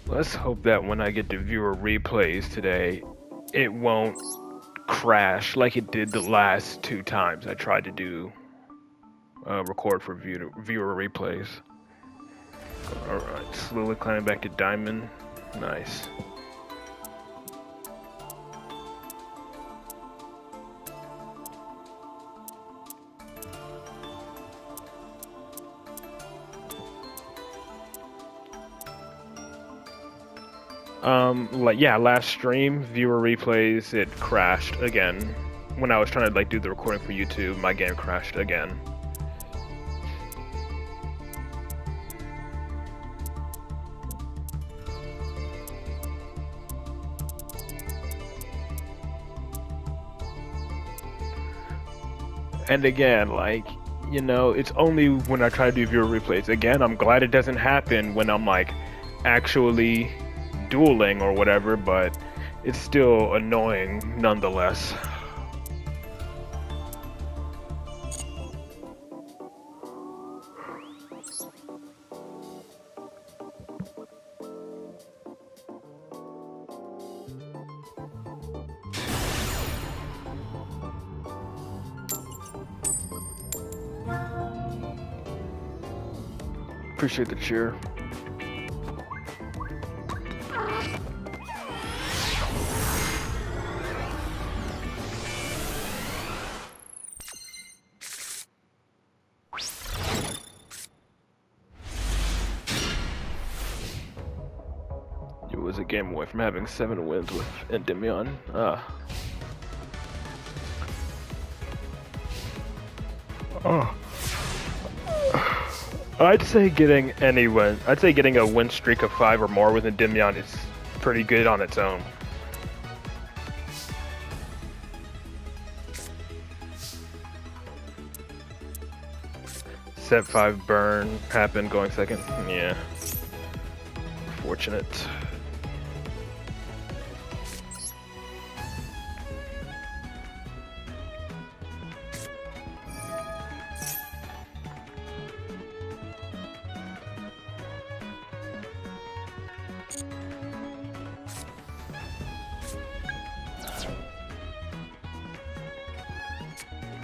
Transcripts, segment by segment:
Let's hope that when I get to viewer replays today, it won't crash like it did the last 2 times I tried to do record for viewer replays. Alright, slowly climbing back to Diamond. Nice. Last stream, viewer replays, it crashed again. When I was trying to do the recording for YouTube, my game crashed again. And again, it's only when I try to do viewer replays. Again, I'm glad it doesn't happen when I'm actually dueling or whatever, but it's still annoying nonetheless. Appreciate the cheer. It was a game away from having 7 wins with Endymion. I'd say getting a win streak of 5 or more with Endymion is pretty good on its own. Set 5 burn happened going second. Yeah. Fortunate.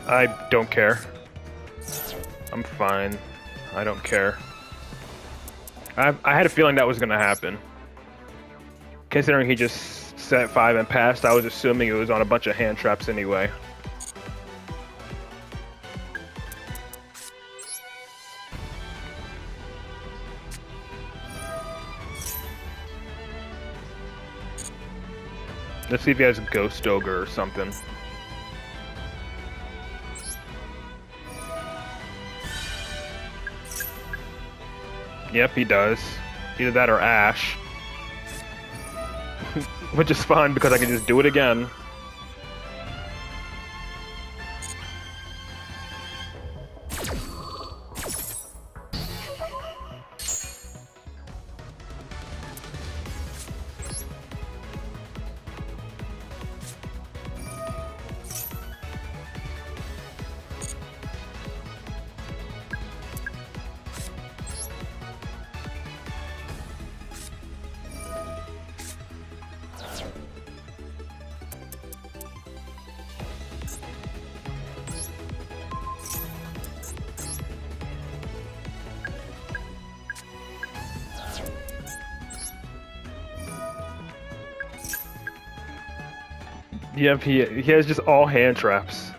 I don't care. I'm fine. I don't care. I had a feeling that was gonna happen. Considering he just set 5 and passed, I was assuming it was on a bunch of hand traps anyway. Let's see if he has a Ghost Ogre or something. Yep, he does. Either that or Ash. Which is fine because I can just do it again. Yep, he has just all hand traps.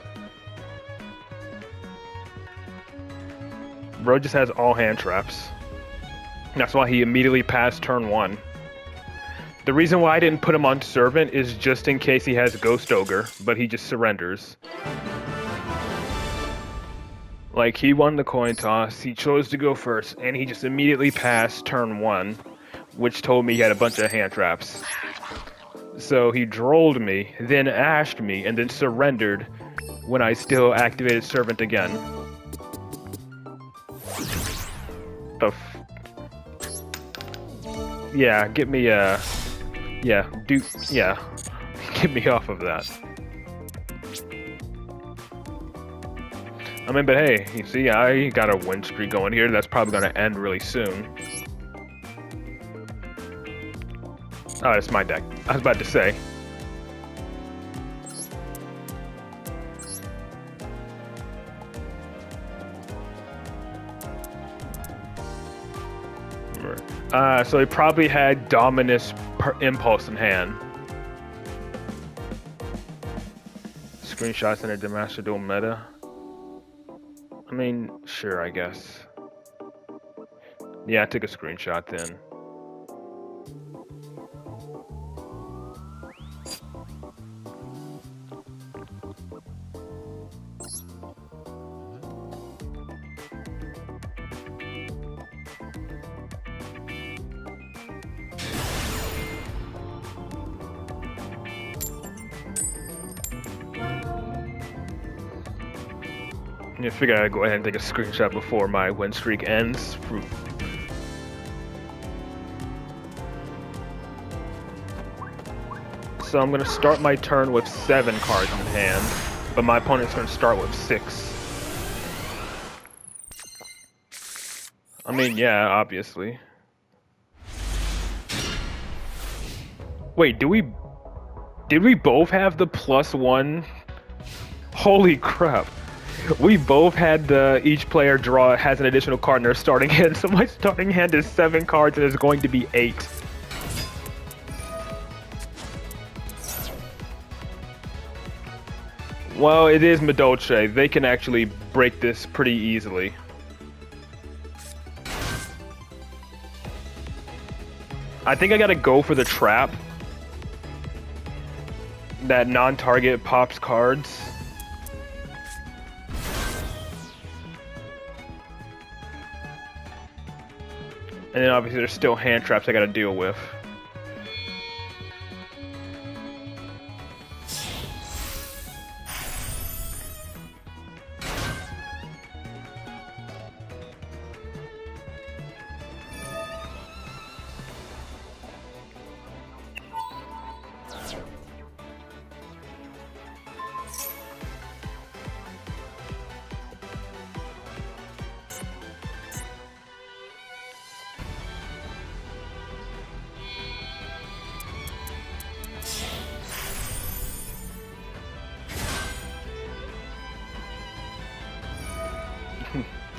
Bro just has all hand traps. That's why he immediately passed turn 1. The reason why I didn't put him on Servant is just in case he has Ghost Ogre, but he just surrenders. He won the coin toss, he chose to go first, and he just immediately passed turn 1, which told me he had a bunch of hand traps. So he drolled me, then ashed me, and then surrendered when I still activated Servant again. Yeah, get me, get me off of that. But hey, you see, I got a win streak going here that's probably gonna end really soon. Oh, that's my deck. I was about to say. So he probably had Dominus Impulse in hand. Screenshots in a Demaster Duel meta. I mean, sure, I guess. Yeah, I took a screenshot then. I figure I'd go ahead and take a screenshot before my win streak ends. So I'm going to start my turn with 7 cards in hand, but my opponent's going to start with 6. I mean, yeah, obviously. Wait, did we both have the +1? Holy crap. We both had each player draw has an additional card in their starting hand, so my starting hand is 7 cards and there's going to be 8. Well, it is Madolche. They can actually break this pretty easily. I think I gotta go for the trap. That non-target pops cards. And then obviously there's still hand traps I gotta deal with.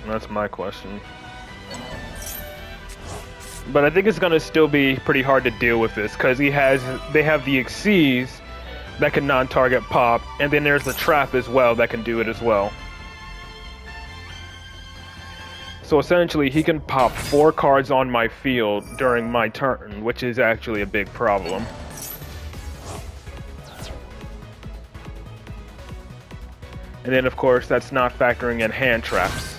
That's my question. But I think it's gonna still be pretty hard to deal with this because they have the Xyz that can non-target pop, and then there's the trap as well that can do it as well. So essentially, he can pop 4 cards on my field during my turn, which is actually a big problem. And then, of course, that's not factoring in hand traps.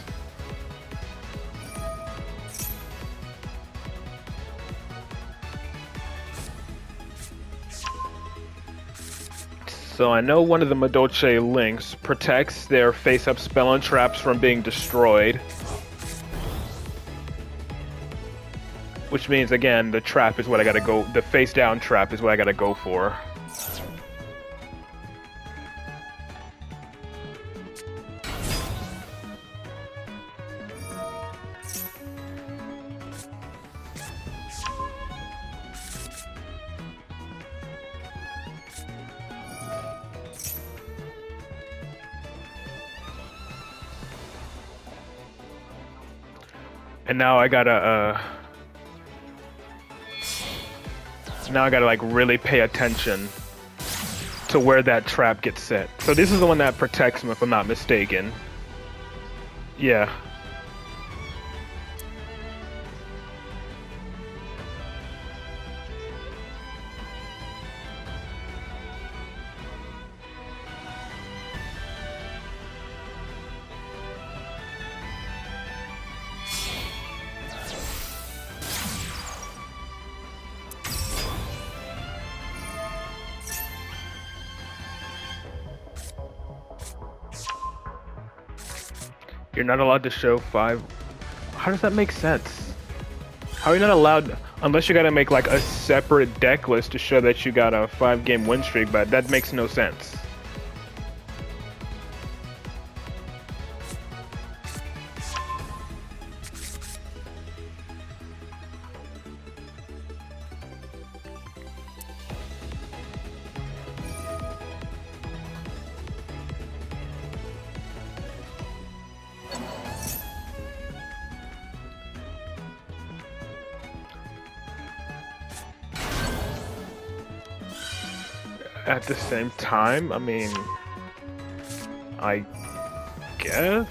So I know one of the Madolche links protects their face-up spell and traps from being destroyed. Which means, again, the trap is what I gotta go... The face-down trap is what I gotta go for. And now I gotta, like really pay attention to where that trap gets set. So this is the one that protects him, if I'm not mistaken. Yeah. You're not allowed to show 5. How does that make sense? How are you not allowed, unless you gotta make like a separate deck list to show that you got a 5-game win streak, but that makes no sense. at the same time, I mean, I guess?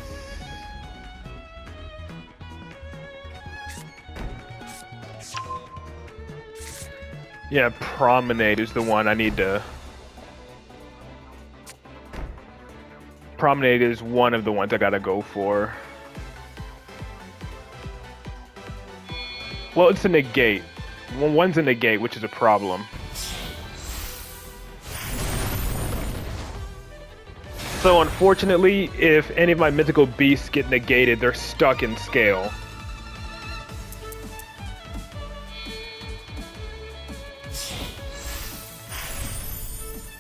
Yeah, Promenade is the one I need to... Promenade is one of the ones I gotta go for. Well, it's a negate. Well, one's a negate, which is a problem. So unfortunately, if any of my mythical beasts get negated, they're stuck in scale.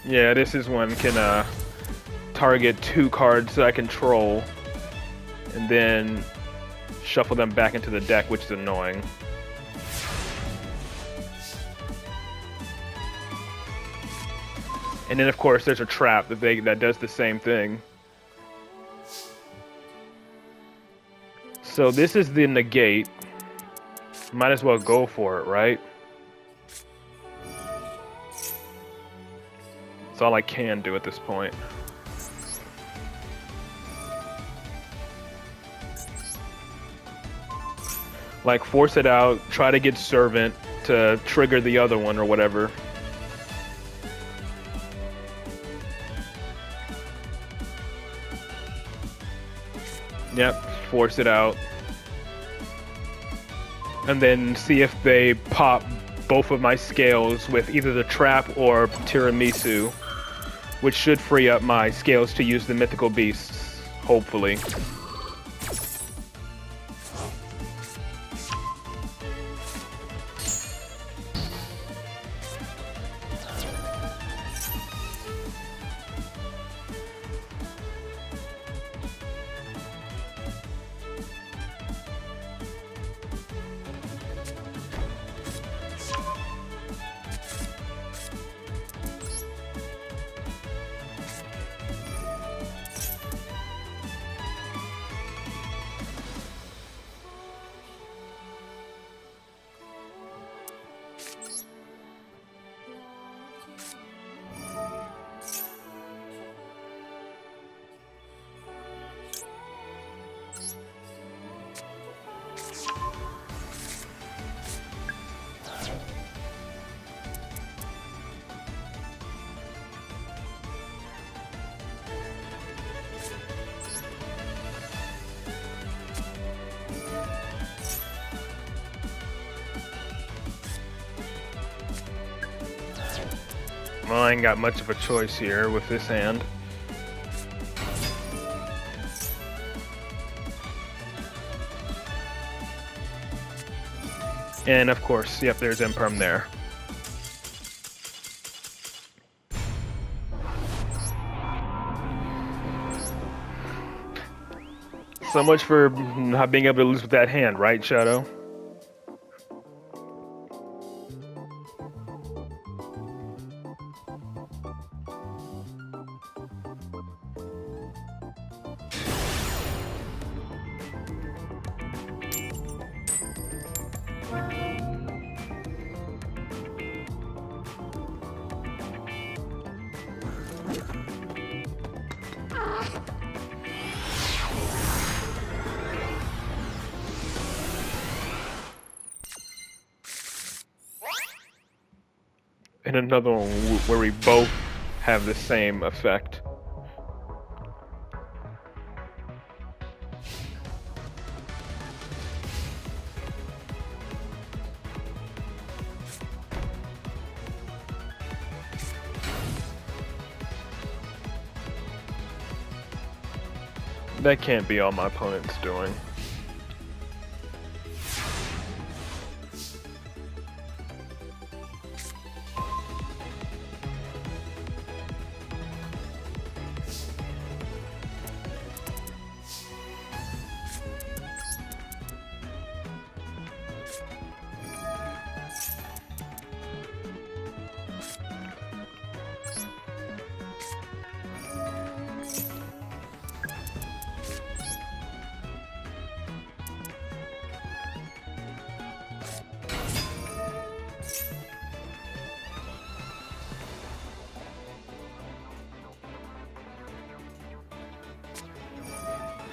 Yeah, this is one can target 2 cards that I control, and then shuffle them back into the deck, which is annoying. And then, of course, there's a trap that does the same thing. So this is the negate. Might as well go for it, right? That's all I can do at this point. Like, force it out, try to get Servant to trigger the other one or whatever. Yep, force it out. And then see if they pop both of my scales with either the trap or Tiramisu, which should free up my scales to use the mythical beasts, hopefully. Well, I ain't got much of a choice here with this hand. And of course, yep, there's Imperm there. So much for not being able to lose with that hand, right, Shadow? And another one where we both have the same effect. That can't be all my opponent's doing.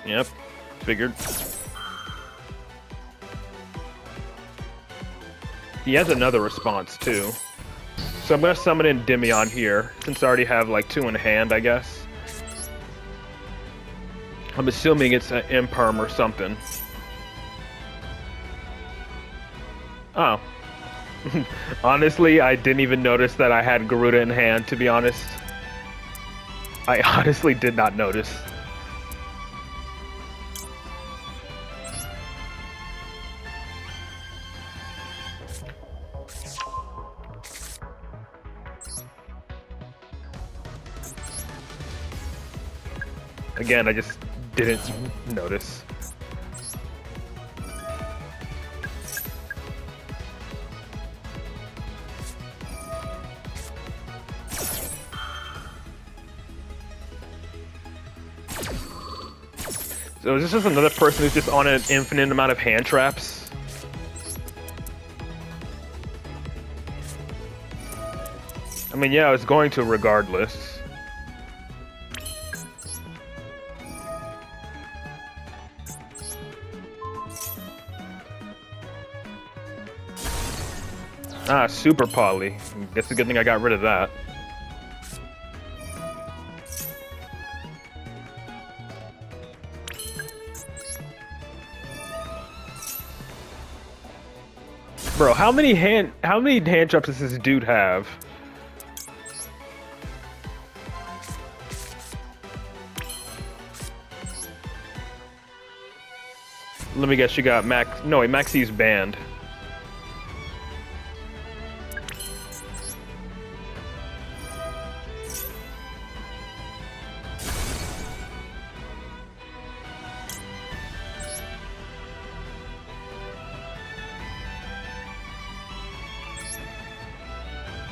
Yep, figured. He has another response too. So I'm gonna summon Endymion here, since I already have like 2 in hand, I guess. I'm assuming it's an Imperm or something. Oh. Honestly, I didn't even notice that I had Garuda in hand, to be honest. I honestly did not notice. Again, I just didn't notice. So is this just another person who's just on an infinite amount of hand traps? I mean, yeah, I was going to regardless. Ah, super poly. Guess it's a good thing I got rid of that. Bro, how many hand traps does this dude have? Let me guess, you got Max. No, wait, Maxi's banned.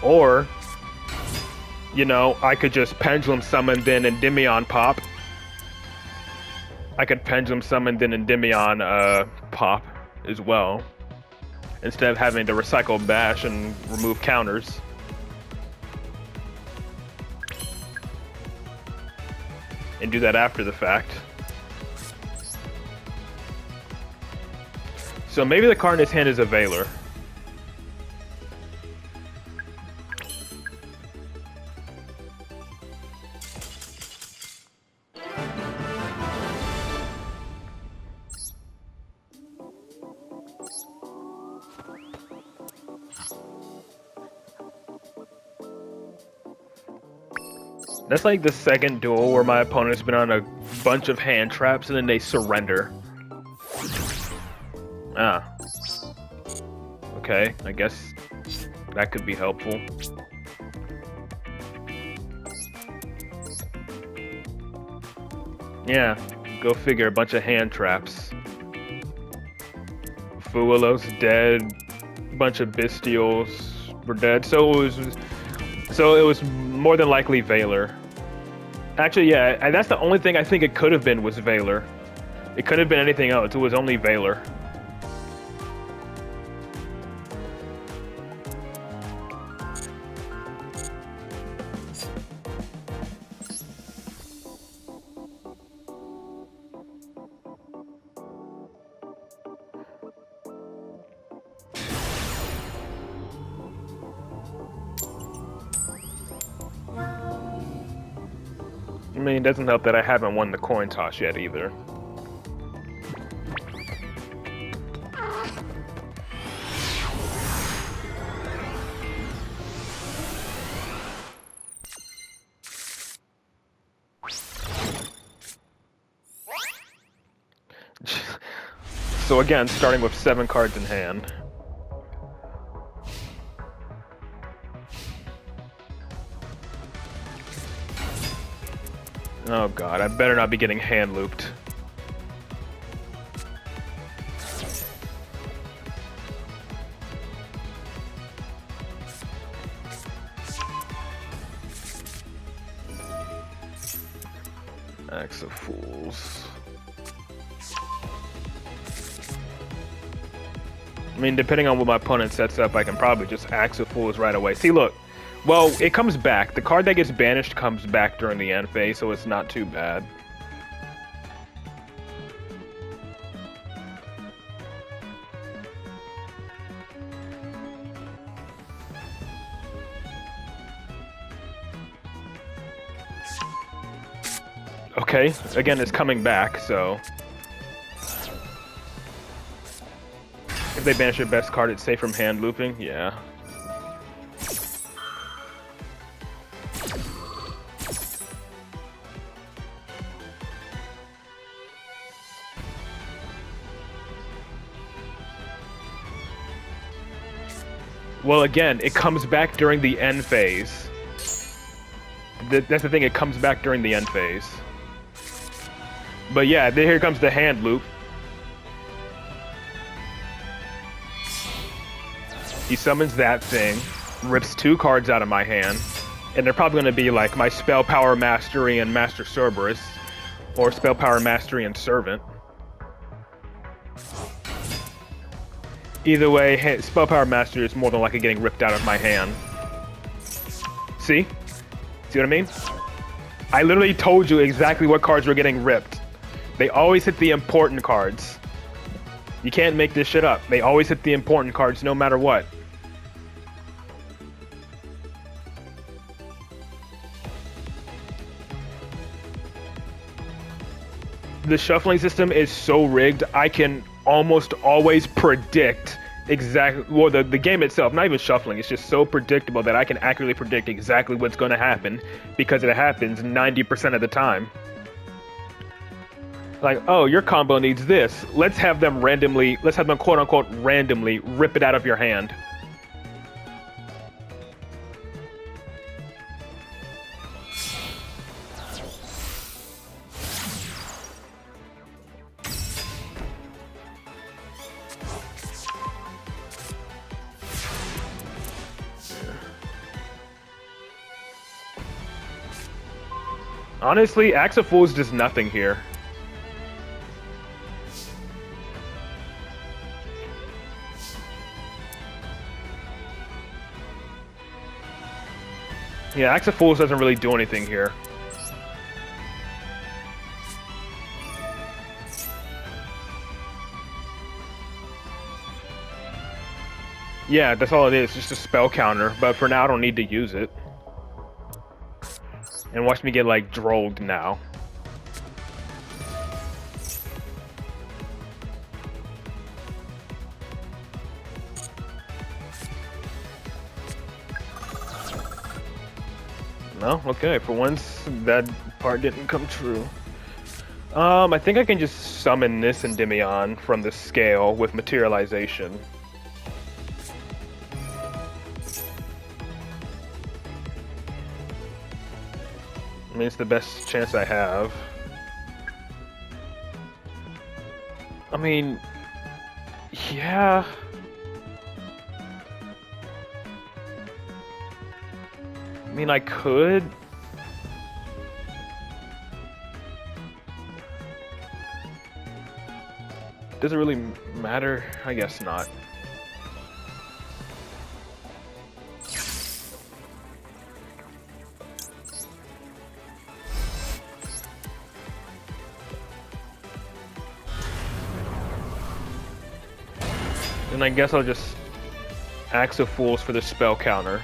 Or, you know, I could just Pendulum Summon, then Endymion pop. I could Pendulum Summon, then Endymion pop as well. Instead of having to recycle Bash and remove counters. And do that after the fact. So maybe the card in his hand is a Veiler. That's like the second duel where my opponent's been on a bunch of hand traps and then they surrender. Ah. Okay, I guess that could be helpful. Yeah, go figure, a bunch of hand traps. Fuelos dead, bunch of Bestials were dead, so it was more than likely Veiler. Actually, yeah, and that's the only thing I think it could have been was Veiler. It couldn't have been anything else, it was only Veiler. I mean, it doesn't help that I haven't won the coin toss yet either. So again, starting with 7 cards in hand. Oh god, I better not be getting hand looped. Axe of Fools. I mean, depending on what my opponent sets up, I can probably just Axe of Fools right away. See, look. Well, it comes back. The card that gets banished comes back during the end phase, so it's not too bad. Okay, again, it's coming back, so... If they banish your best card, it's safe from hand looping? Yeah. Well, again, it comes back during the end phase. That's the thing, it comes back during the end phase. But yeah, here comes the hand loop. He summons that thing, rips 2 cards out of my hand, and they're probably going to be like my Spell Power Mastery and Master Cerberus, or Spell Power Mastery and Servant. Either way, Spell Power Mastery is more than likely getting ripped out of my hand. See? See what I mean? I literally told you exactly what cards were getting ripped. They always hit the important cards. You can't make this shit up. They always hit the important cards no matter what. The shuffling system is so rigged, I can almost always predict exactly, well, the game itself, not even shuffling, it's just so predictable that I can accurately predict exactly what's going to happen because it happens 90% of the time. Like, oh, your combo needs this. Let's have them quote unquote randomly rip it out of your hand. Honestly, Axe of Fools does nothing here. Yeah, Axe of Fools doesn't really do anything here. Yeah, that's all it is, just a spell counter, but for now I don't need to use it. And watch me get, like, drolled now. No? Okay, for once, that part didn't come true. I think I can just summon this Endymion from the scale with materialization. I mean, it's the best chance I have. I mean, yeah. I mean, I could. Does it really matter? I guess not. And I guess I'll just Axe of Fools for the spell counter.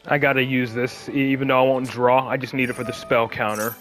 I gotta use this, even though I won't draw. I just need it for the spell counter.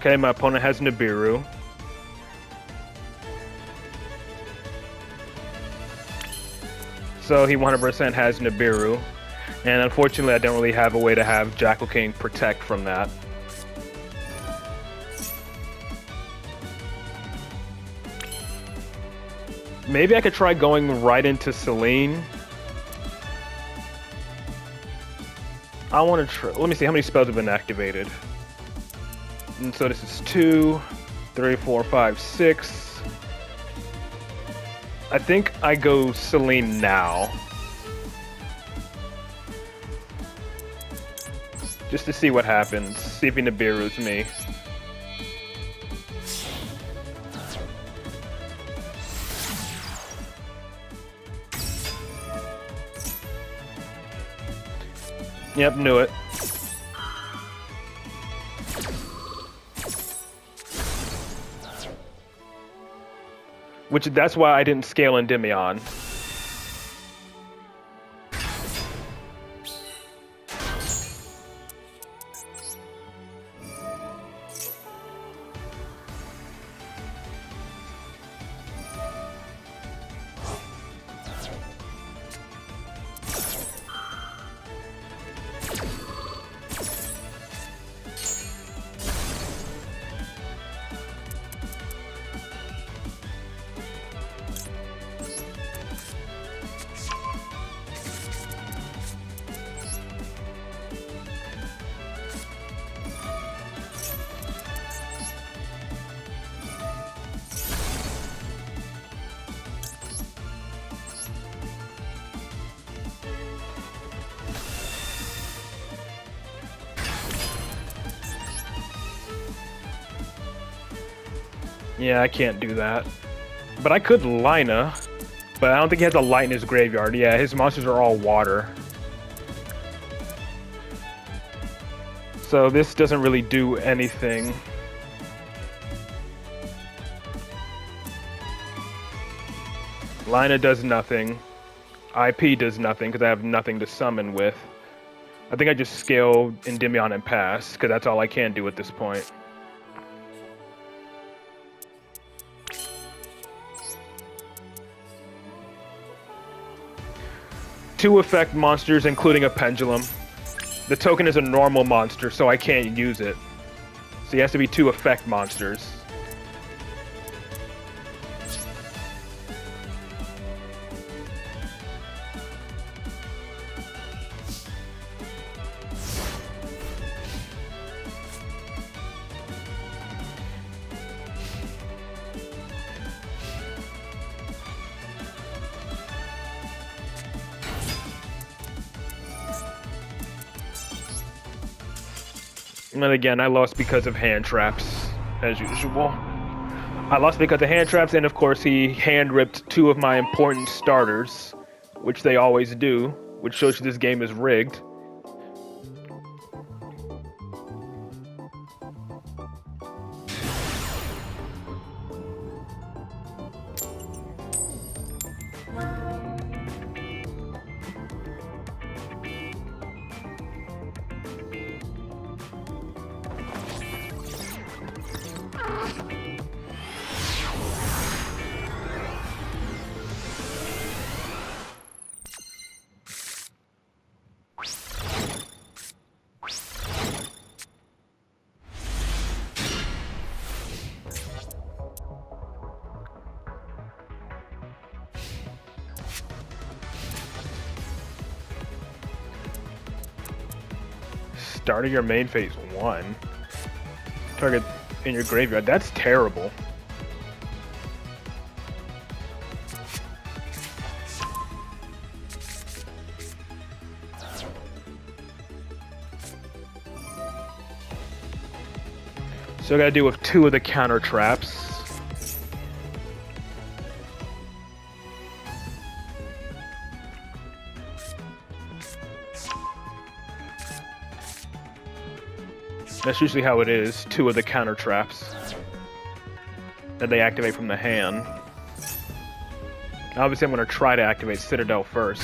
Okay, my opponent has Nibiru. So he 100% has Nibiru. And unfortunately, I don't really have a way to have Jackal King protect from that. Maybe I could try going right into Selene. I want to try. Let me see how many spells have been activated. And so this is 2, 3, 4, 5, 6. I think I go Selene now. Just to see what happens. See if he Nibiru's me. Yep, knew it. That's why I didn't scale Endymion. Yeah, I can't do that. But I could Lina, but I don't think he has a light in his graveyard. Yeah, his monsters are all water. So this doesn't really do anything. Lina does nothing. IP does nothing because I have nothing to summon with. I think I just scale Endymion and pass because that's all I can do at this point. Two effect monsters, including a pendulum. The token is a normal monster, so I can't use it. So he has to be two effect monsters. And again, I lost because of hand traps, as usual. I lost because of hand traps, and of course he hand ripped 2 of my important starters, which they always do, which shows you this game is rigged. Starting your main phase 1. Target in your graveyard. That's terrible. So I gotta deal with 2 of the counter traps. That's usually how it is, 2 of the counter traps that they activate from the hand. Obviously I'm going to try to activate Citadel first.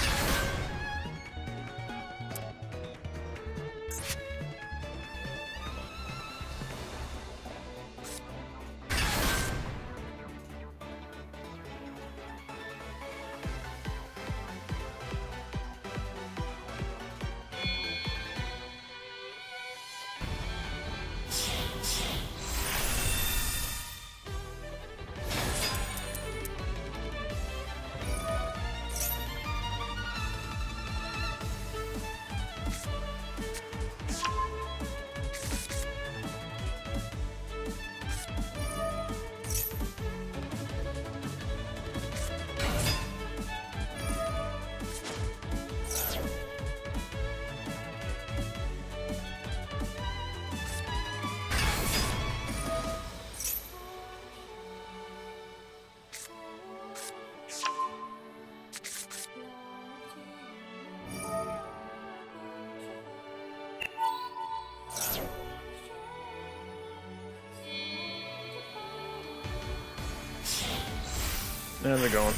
There they're going.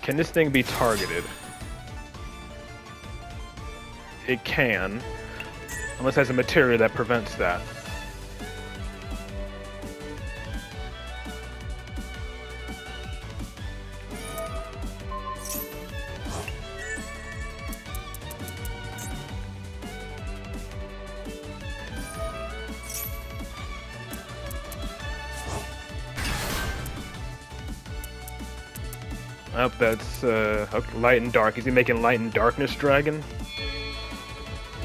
Can this thing be targeted? It can, unless it has a material that prevents that. Oh, that's okay, light and dark. Is he making light and darkness dragon?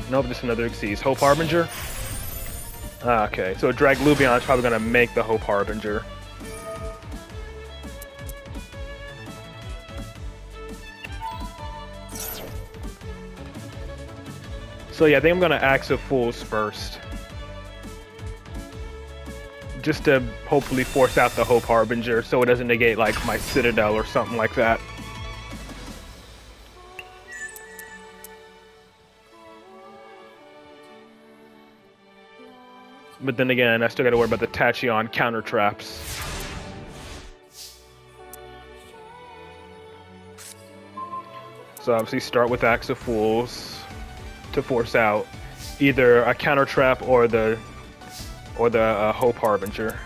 Nope, just another Xyz. Hope Harbinger? Ah, okay, so Draglubion is probably going to make the Hope Harbinger. So yeah, I think I'm going to Axe of Fools first. Just to hopefully force out the Hope Harbinger so it doesn't negate like my Citadel or something like that. But then again, I still gotta worry about the Tachyon counter traps. So obviously start with Axe of Fools to force out either a counter trap or the Hope Harbinger.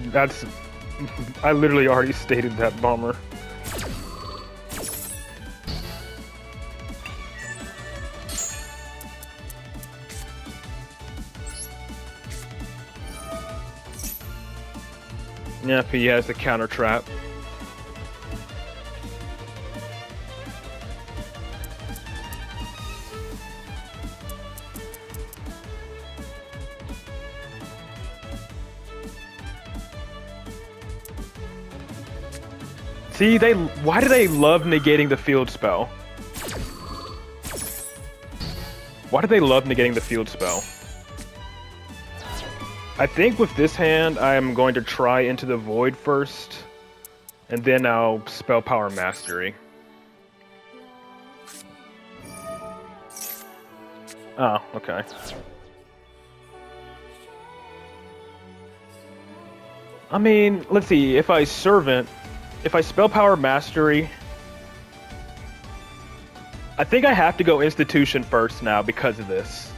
That's... I literally already stated that, bummer. Yep, he has the counter trap. See, why do they love negating the field spell? Why do they love negating the field spell? I think with this hand, I'm going to try Into the Void first, and then I'll Spell Power Mastery. Oh, okay. I mean, let's see, if I Spell Power Mastery, I think I have to go Institution first now because of this.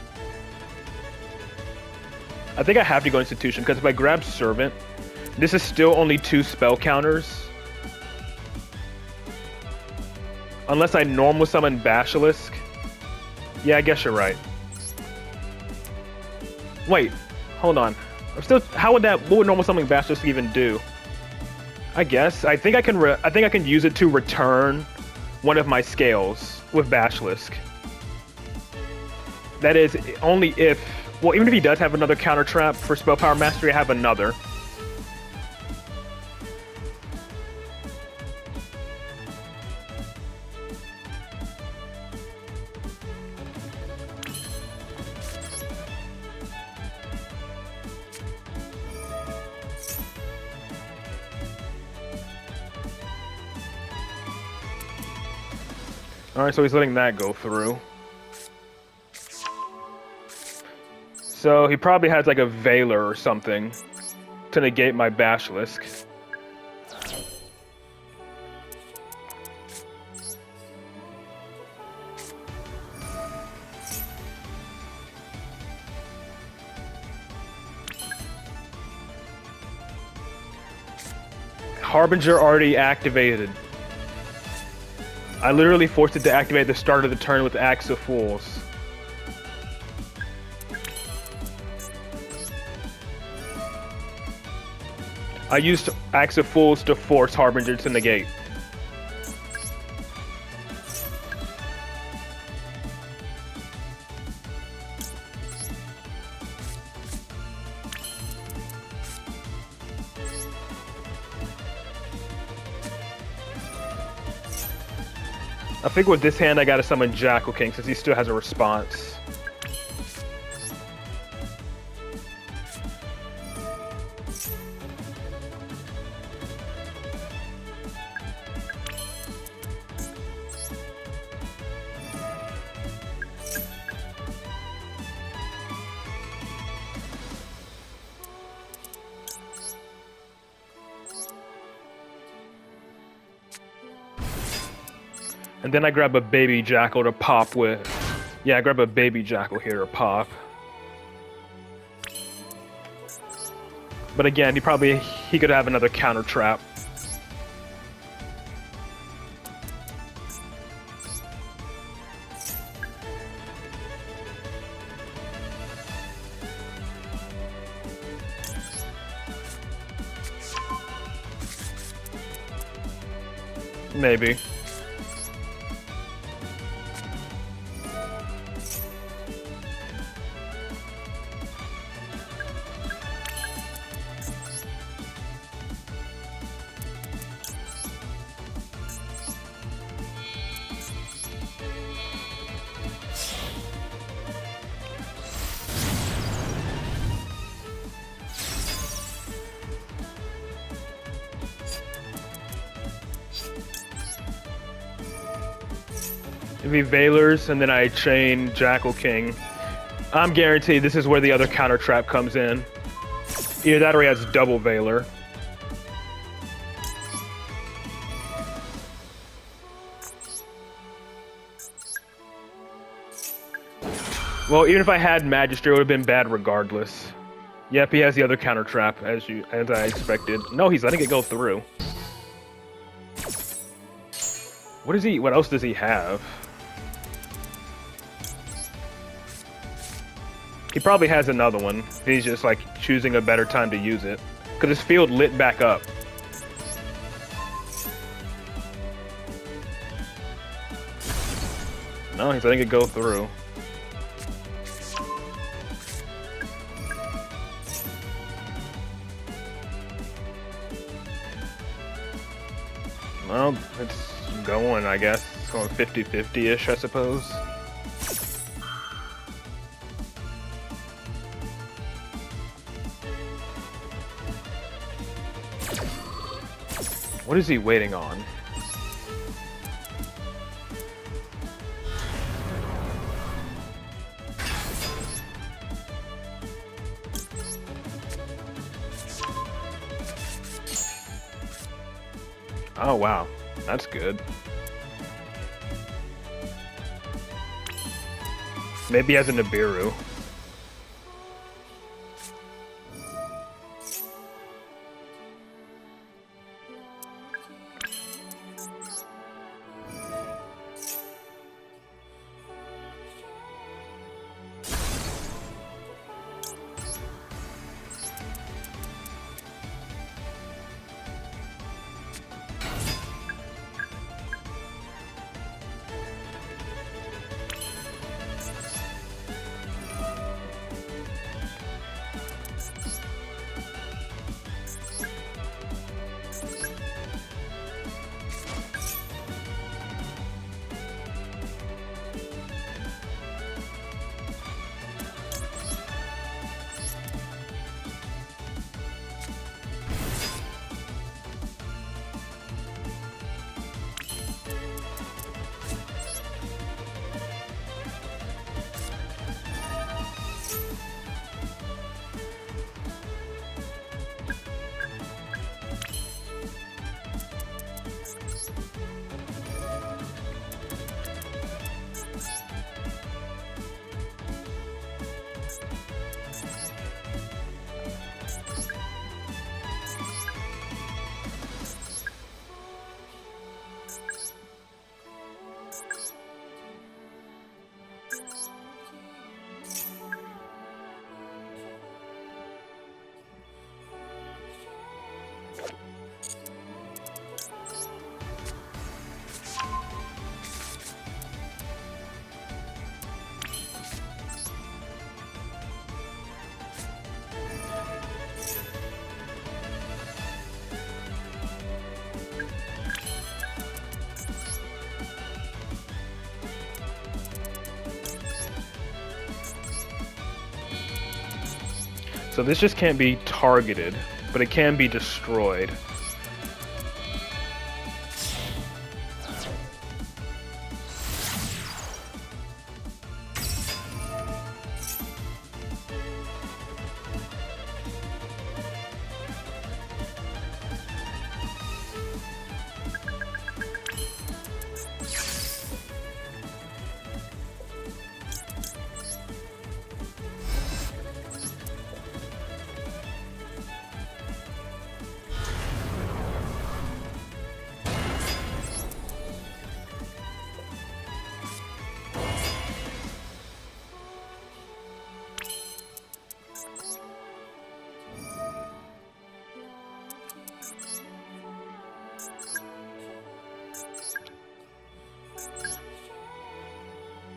I think I have to go Institution because if I grab Servant, this is still only 2 spell counters. Unless I normal summon Basilisk. Yeah, I guess you're right. Wait, hold on. What would normal summoning Basilisk even do? I guess. I think I can use it to return one of my scales with Basilisk. That is only if, well, even if he does have another counter trap for Spell Power Mastery, I have another. Alright, so he's letting that go through. So he probably has like a Veiler or something to negate my Basilisk. Harbinger already activated. I literally forced it to activate at the start of the turn with Axe of Fools. I used Axe of Fools to force Harbinger to negate. I think with this hand I gotta summon Jackal King since he still has a response. And then I grab a baby Jackal to pop with. Yeah, I grab a baby Jackal here to pop. But again, he could have another counter trap. Maybe. It'd be Veilers, and then I chain Jackal King. I'm guaranteed this is where the other counter trap comes in. Either that or he has double Veiler. Well, even if I had Magistrate, it would have been bad regardless. Yep, he has the other counter trap as I expected. No, he's letting it go through. What else does he have? He probably has another one. He's just like choosing a better time to use it. Because his field lit back up. No, he's letting it go through. Well, it's going, I guess. It's going 50-50-ish, I suppose. What is he waiting on? Oh, wow. That's good. Maybe he has a Nibiru. So this just can't be targeted, but it can be destroyed.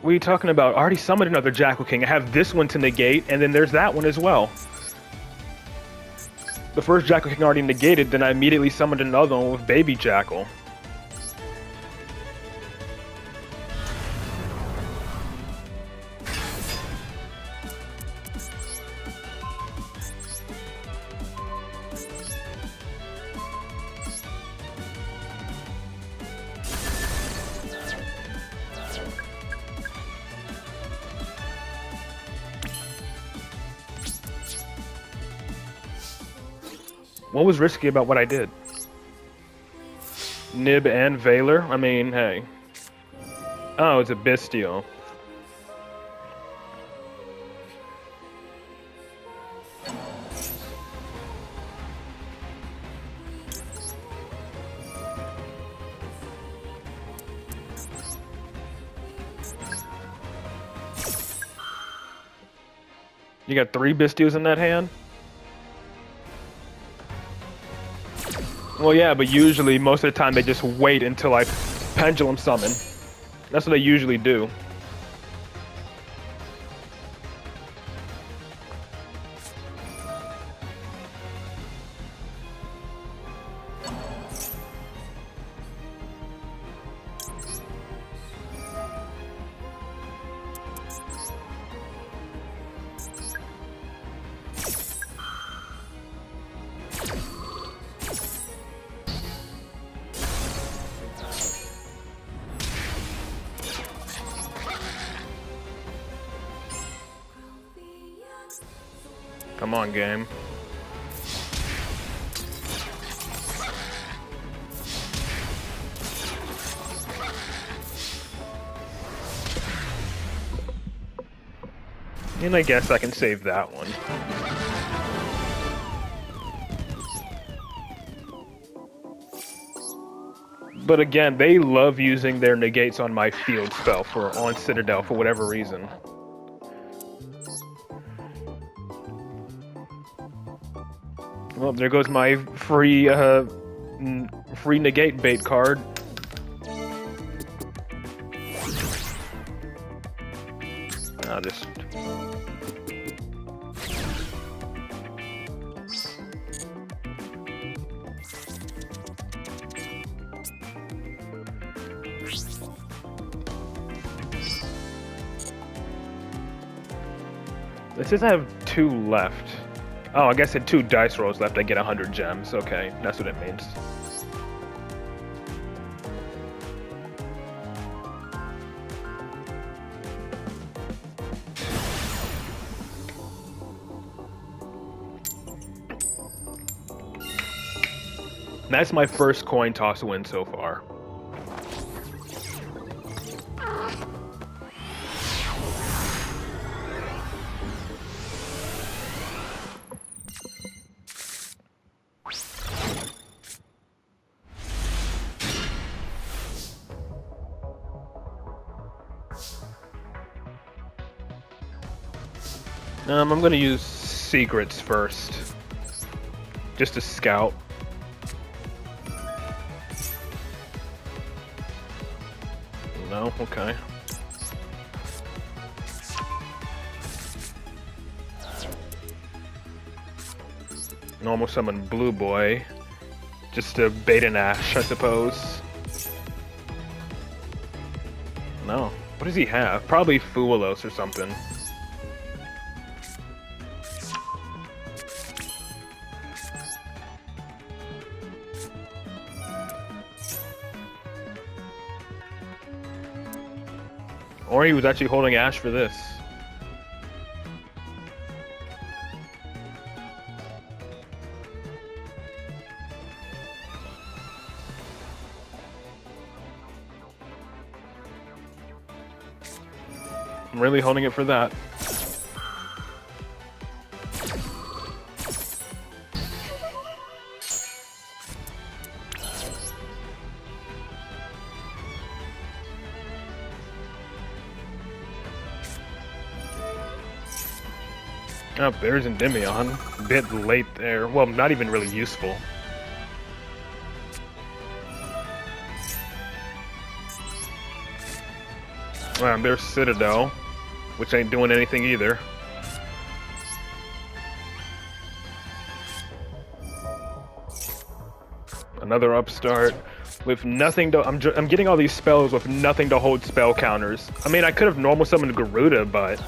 What are you talking about? I already summoned another Jackal King. I have this one to negate, and then there's that one as well. The first Jackal King already negated, then I immediately summoned another one with Baby Jackal. What was risky about what I did? Nib and Valor? I mean, hey. Oh, it's a Bestial. You got 3 Bestials in that hand? Well, yeah, but usually, most of the time, they just wait until I Pendulum Summon. That's what they usually do. Come on, game. And I guess I can save that one. But again, they love using their negates on my field spell on Citadel for whatever reason. Well, there goes my free negate bait card. I'll just... It says I have 2 left. Oh, I guess at 2 dice rolls left I get 100 gems. Okay, that's what it means. That's my first coin toss win so far. I'm gonna use secrets first. Just to scout. No? Okay. Normal summon Blue Boy. Just to bait an Ash, I suppose. No. What does he have? Probably Fuelos or something. Or he was actually holding Ash for this. I'm really holding it for that. Oh, there's Endymion. A bit late there. Well, not even really useful. There's Citadel, which ain't doing anything either. Another upstart with nothing to... I'm getting all these spells with nothing to hold spell counters. I mean, I could have normal summoned Garuda, but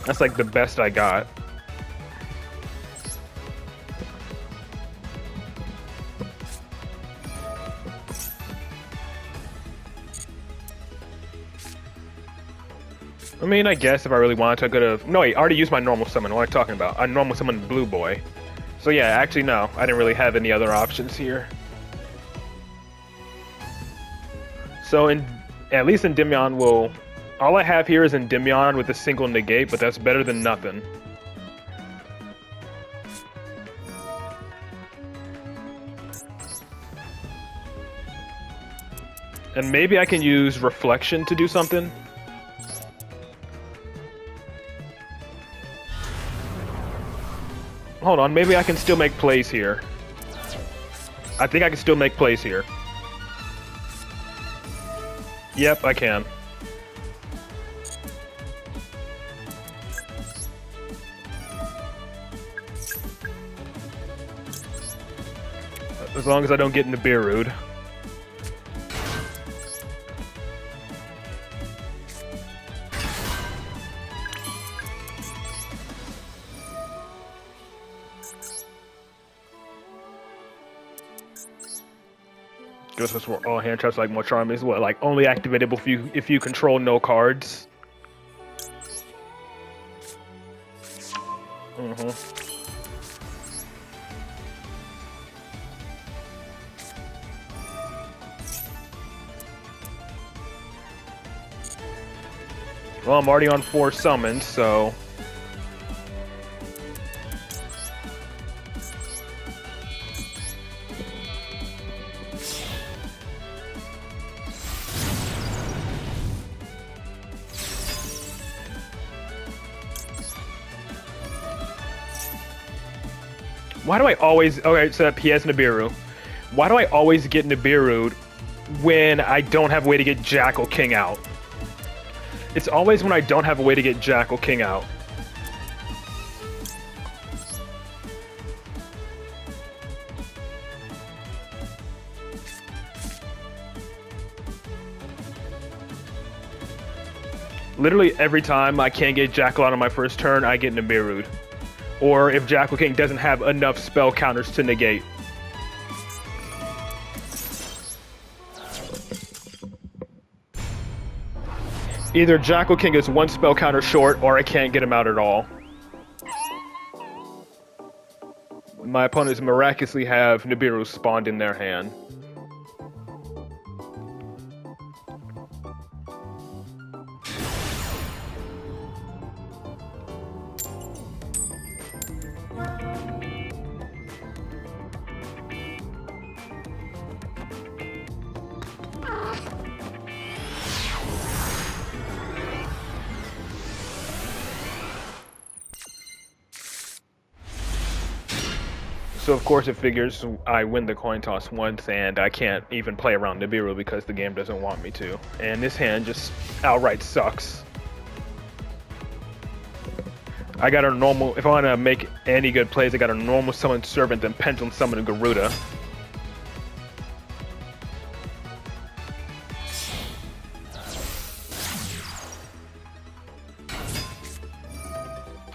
that's like the best I got. I mean, I guess if I really wanted to, I could have... No, wait, I already used my normal summon. What am I talking about? I normal summoned Blue Boy. So yeah, actually, no. I didn't really have any other options here. So, at least Endymion will... All I have here is Endymion with a single negate, but that's better than nothing. And maybe I can use Reflection to do something. Hold on, maybe I can still make plays here. I think I can still make plays here. Yep, I can. As long as I don't get into Beerroot. Guess that's what all hand traps like more charm is. What, like only activatable if you control no cards. Well, I'm already on 4 summons, so... Why do I always... Okay, so PS Nibiru. Why do I always get Nibiru when I don't have a way to get Jackal King out? It's always when I don't have a way to get Jackal King out. Literally every time I can't get Jackal out on my first turn, I get Nibiru. Or if Jackal King doesn't have enough spell counters to negate. Either Jackal King is 1 spell counter short, or I can't get him out at all. My opponents miraculously have Nibiru spawned in their hand. So of course it figures I win the coin toss once and I can't even play around Nibiru because the game doesn't want me to. And this hand just outright sucks. I got a normal, if I want to make any good plays, I got a normal summon Servant and Pendulum summon Garuda.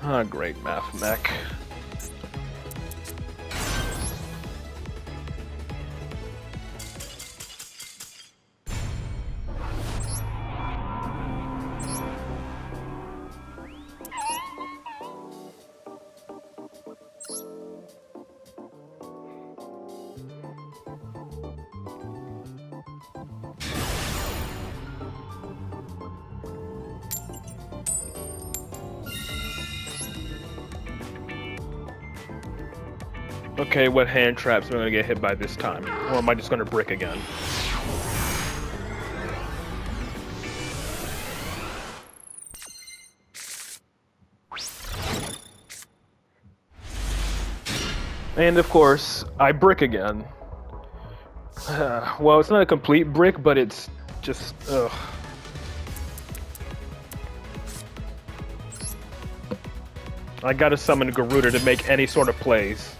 Ah, great math mech. Okay, what hand traps am I going to get hit by this time? Or am I just going to brick again? And of course, I brick again. Well, it's not a complete brick, but it's just... ugh. I gotta summon Garuda to make any sort of plays.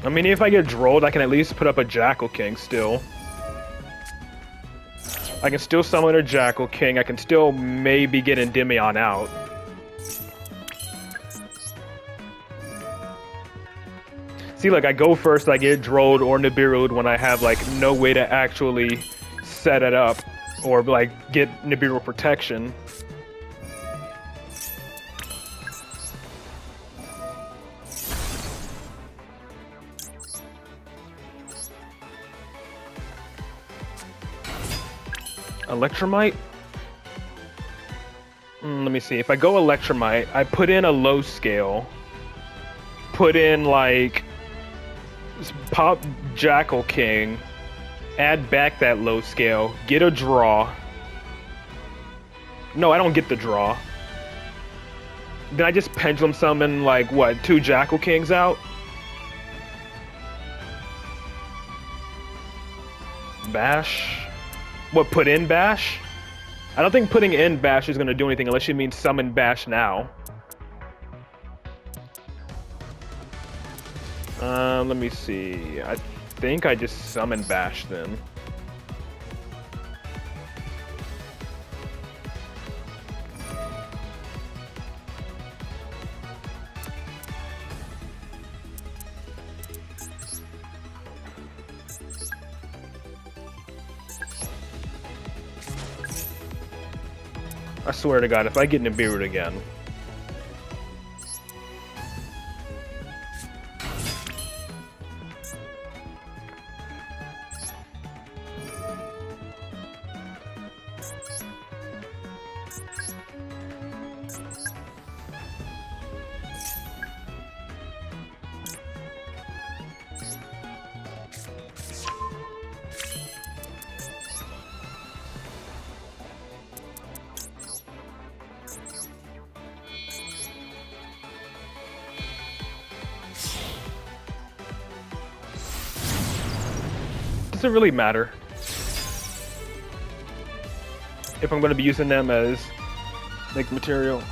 I mean, if I get drolled, I can at least put up a Jackal King still. I can still summon a Jackal King. I can still maybe get Endymion out. See, like, I go first, I get drolled or Nibiru'd when I have, like, no way to actually set it up or, like, get Nibiru protection. Electromite? Let me see. If I go Electromite, I put in a low scale. Put in, like, pop Jackal King. Add back that low scale. Get a draw. No, I don't get the draw. Then I just Pendulum summon, like, what, 2 Jackal Kings out? Bash? What, put in Bash? I don't think putting in Bash is going to do anything unless you mean summon Bash now. Let me see. I think I just summon Bash then. I swear to God, if I get Nibiru again. Does it really matter if I'm going to be using them as like material?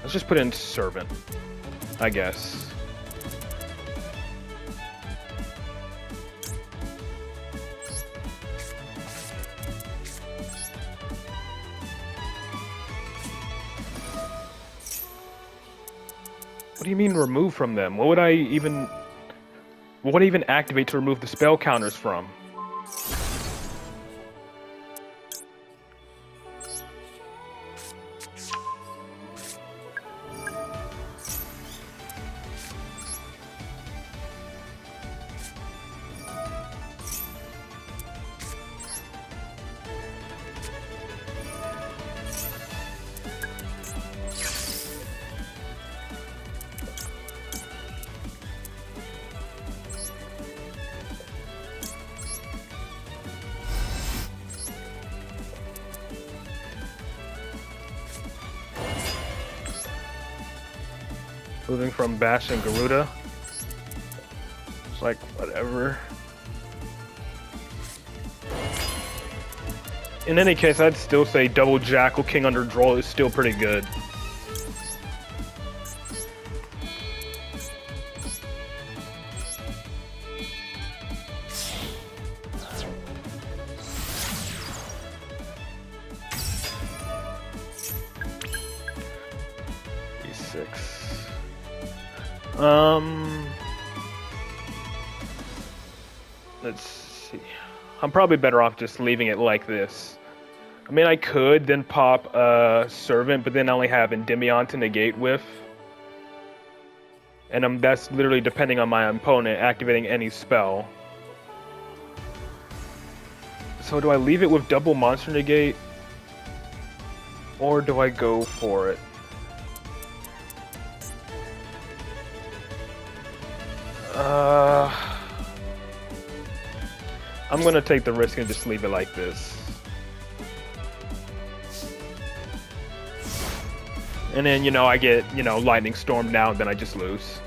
Let's just put in servant, I guess. What do you mean remove from them? What would I even activate to remove the spell counters from? Moving from Bash and Garuda. It's like, whatever. In any case, I'd still say double Jackal King under Droll is still pretty good. E6. Let's see. I'm probably better off just leaving it like this. I mean, I could then pop Servant, but then I only have Endymion to negate with. And that's literally depending on my opponent activating any spell. So do I leave it with double monster negate? Or do I go for it? I'm gonna take the risk and just leave it like this. And then, I get, Lightning Storm now, and then I just lose.